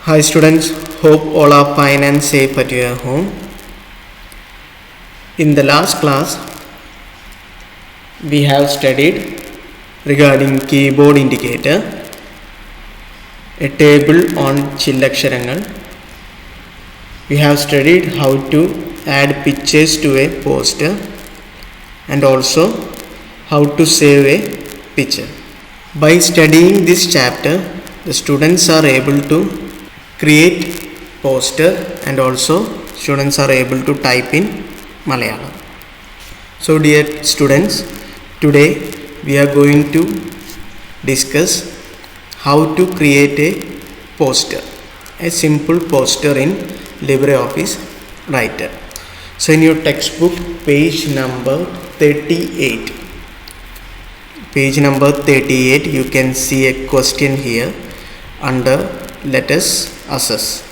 Hi students, hope all are fine and safe at your home. In the last class, we have studied regarding keyboard indicator, a table on Chillaksharangal. We have studied how to add pictures to a poster and also how to save a picture. By studying this chapter, the students are able to create poster and also students are able to type in Malayalam. So dear students, today we are going to discuss how to create a poster, a simple poster in LibreOffice Writer. So in your textbook, page number 38, you can see a question here under let us assess.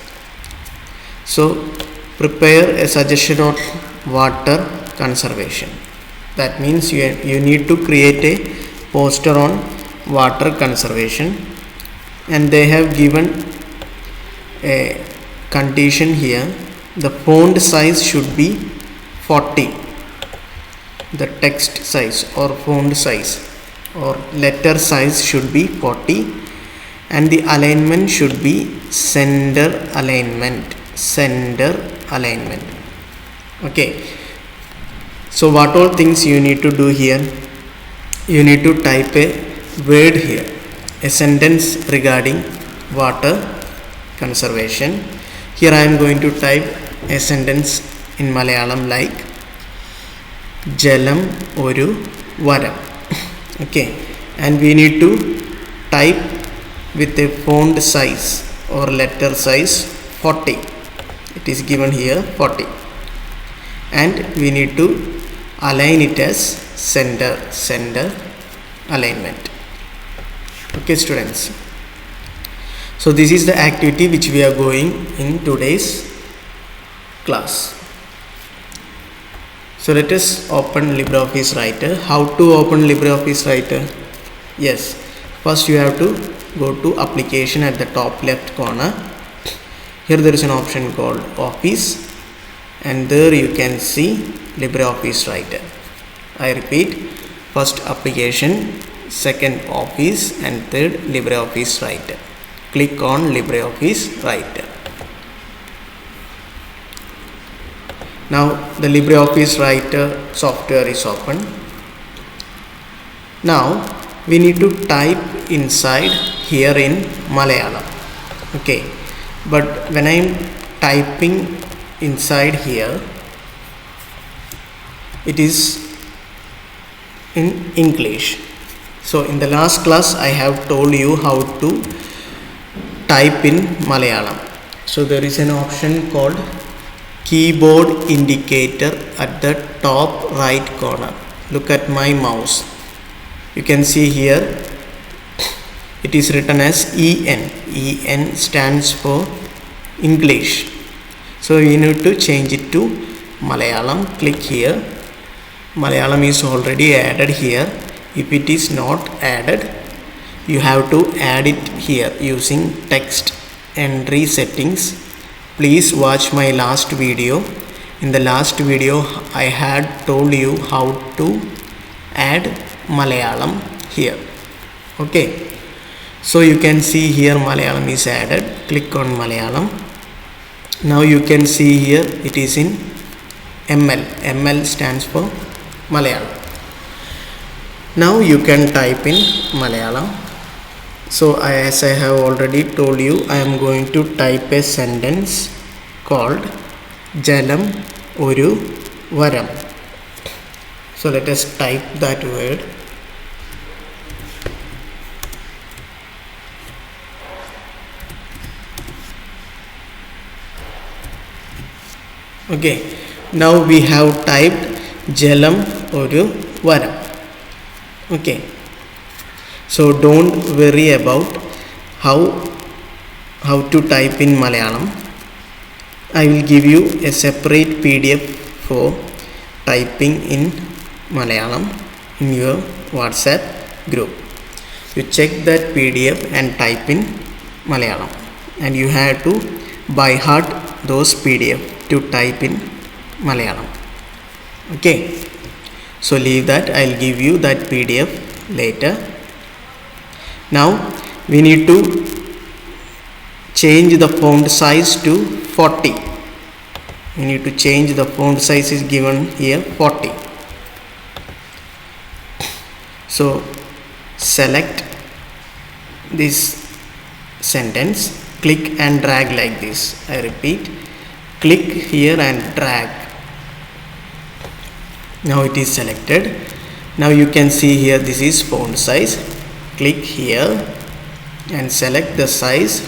So prepare a suggestion of water conservation. That means you need to create a poster on water conservation, and they have given a condition here. The font size should be 40. The text size or font size or letter size should be 40, and the alignment should be center alignment. Okay, so what all things you need to do here? You need to type a word here, a sentence regarding water conservation. Here I am going to type a sentence in Malayalam like Jalam oru varam. Okay, and we need to type with a font size or letter size 40. It is given here 40, and we need to align it as center alignment. Okay students, so this is the activity which we are going in today's class. So let us open LibreOffice Writer. How to open LibreOffice Writer? Yes, first you have to go to application at the top left corner. Here there is an option called Office, and there you can see LibreOffice Writer. I repeat, first application, second Office, and third LibreOffice Writer. Click on LibreOffice Writer. Now the LibreOffice Writer software is open. Now we need to type inside here in Malayalam. Okay, but when I am typing inside here, it is in English. So in the last class I have told you how to type in Malayalam. So there is an option called keyboard indicator at the top right corner. Look at my mouse. You can see here it is written as EN. EN stands for English. So you need to change it to Malayalam. Click here. Malayalam is already added here. If it is not added, you have to add it here using text entry settings. Please watch my last video. In the last video I had told you how to add Malayalam here. Okay, so you can see here Malayalam is added. Click on Malayalam. Now you can see here it is in ML. ML stands for Malayalam. Now you can type in Malayalam. So as I have already told you, I am going to type a sentence called Jalam oru varam. So let us type that word. Okay, now we have typed Jalam oru varam. Okay, so don't worry about how to type in Malayalam. I will give you a separate PDF for typing in Malayalam in your WhatsApp group. You check that PDF and type in Malayalam. and you have to by heart those PDF to type in Malayalam. Okay, so leave that. I'll give you that PDF later. Now we need to change the font size to 40. We need to change the font size is given here 40. So select this sentence, click and drag like this. I repeat, click here and drag. Now it is selected. Now you can see here this is font size. Click here and select the size.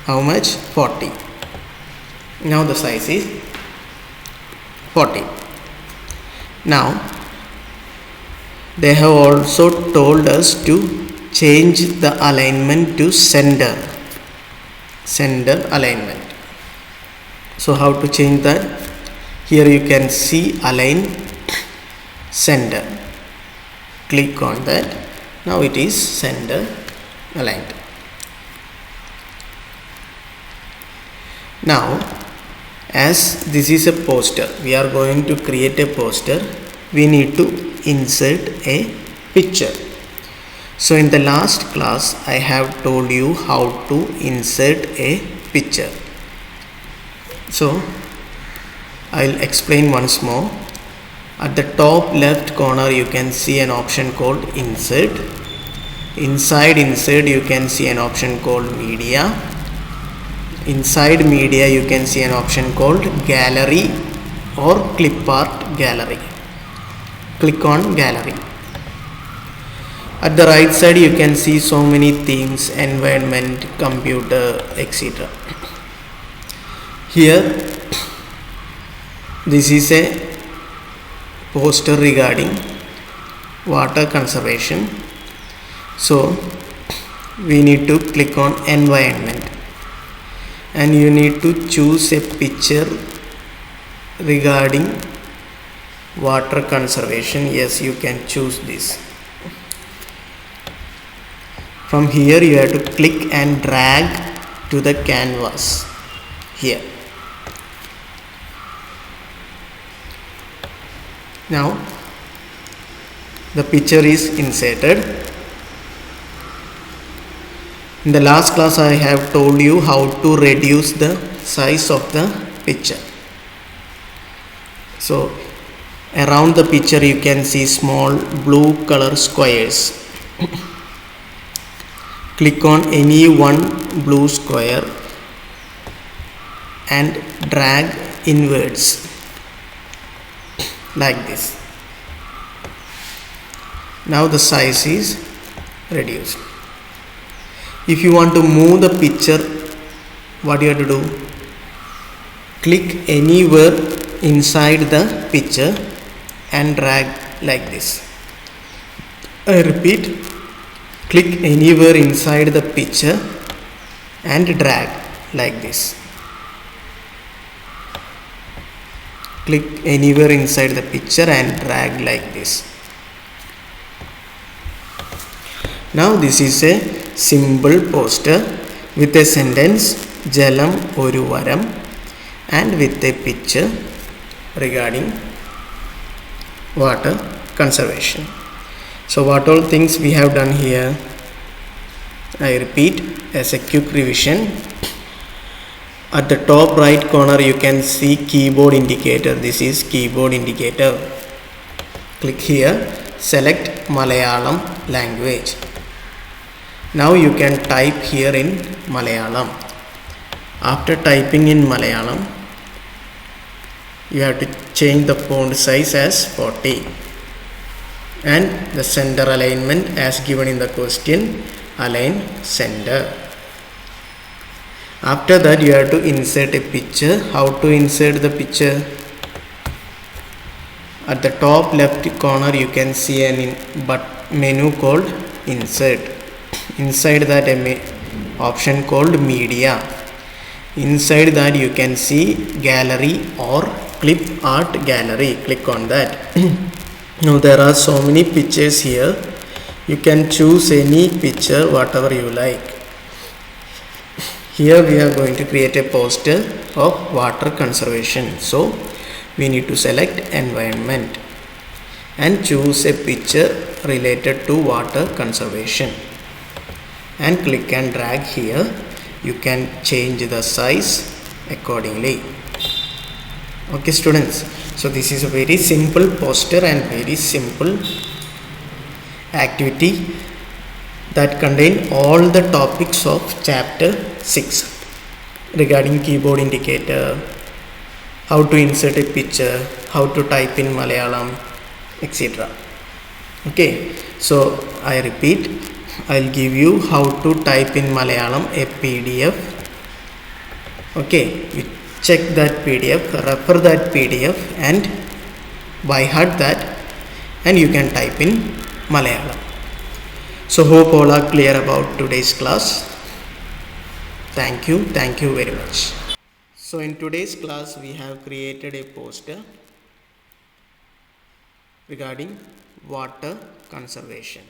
How much? 40. Now the size is 40. Now they have also told us to change the alignment to center alignment. So how to change that? Here you can see align center. Click on that. Now it is center aligned. Now as this is a poster, we are going to create a poster. We need to insert a picture. So in the last class I have told you how to insert a picture. So I'll explain once more. At the top left corner you can see an option called insert. Inside insert you can see an option called media. Inside media you can see an option called gallery or clip art gallery. Click on gallery. At the right side you can see so many themes, environment, computer, etc. Here this is a poster regarding water conservation. So we need to click on environment and you need to choose a picture regarding water conservation. Yes, you can choose this. From here you have to click and drag to the canvas here. Now the picture is inserted. In the last class I have told you how to reduce the size of the picture. So around the picture you can see small blue color squares. Click on any one blue square and drag inwards like this. Now the size is reduced. If you want to move the picture, what you have to do? Click anywhere inside the picture and drag like this. I repeat, click anywhere inside the picture and drag like this. Click anywhere inside the picture and drag like this. Now this is a simple poster with a sentence Jalam Oru Varam and with a picture regarding water conservation. So what all things we have done here? I repeat as a quick revision. At the top right corner you can see keyboard indicator. This is keyboard indicator. Click here, select Malayalam language. Now you can type here in Malayalam. After typing in Malayalam, you have to change the font size as 40 and the center alignment as given in the question, align center. After that you have to insert a picture. How to insert the picture? At the top left corner you can see an menu called insert. Inside that option called media. Inside that you can see gallery or clip art gallery. Click on that. Now there are so many pictures here. You can choose any picture whatever you like. Here we are going to create a poster of water conservation. So we need to select environment and choose a picture related to water conservation and click and drag here. You can change the size accordingly. Okay students, so this is a very simple poster and very simple activity that contain all the topics of chapter 6 regarding keyboard indicator, how to insert a picture, how to type in Malayalam, etc. Okay, so I repeat, I'll give you how to type in Malayalam a PDF. Okay, you check that PDF, refer that PDF and by heart that, and you can type in Malayalam. So hope all are clear about today's class. Thank you very much. So in today's class we have created a poster regarding water conservation.